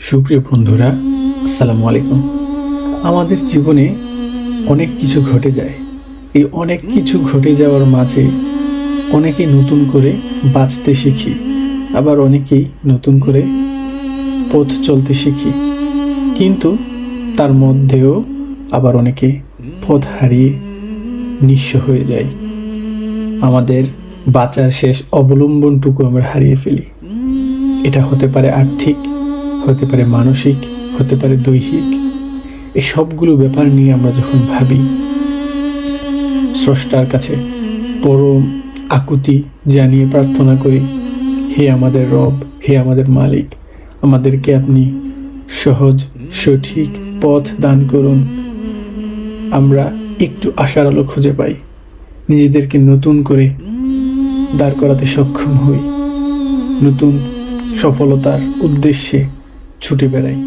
সুপ্রিয় বন্ধুরা, আসসালামু আলাইকুম। আমাদের জীবনে অনেক কিছু ঘটে যায়। এই অনেক কিছু ঘটে যাওয়ার মাঝে অনেকেই নতুন করে বাঁচতে শিখি, আবার অনেকেই নতুন করে পথ চলতে শিখি, কিন্তু তার মধ্যেও আবার অনেকে পথ হারিয়ে নিঃস্ব হয়ে যায়। আমাদের বাঁচার শেষ অবলম্বনটুকু আমরা হারিয়ে ফেলি। এটা হতে পারে আর্থিক, হতে পারে মানসিক, হতে পারে দৈহিক। এই সবগুলো ব্যাপার নিয়ে আমরা যখন ভাবি, স্রষ্টার কাছে পরম আকুতি জানিয়ে প্রার্থনা করি, হে আমাদের রব, হে আমাদের মালিক, আমাদেরকে আপনি সহজ সঠিক পথ দান করুন। আমরা একটু আশার আলো খুঁজে পাই, নিজেদেরকে নতুন করে দাঁড় করাতে সক্ষম হই, নতুন সফলতার উদ্দেশ্যে ছুটে বেড়াই।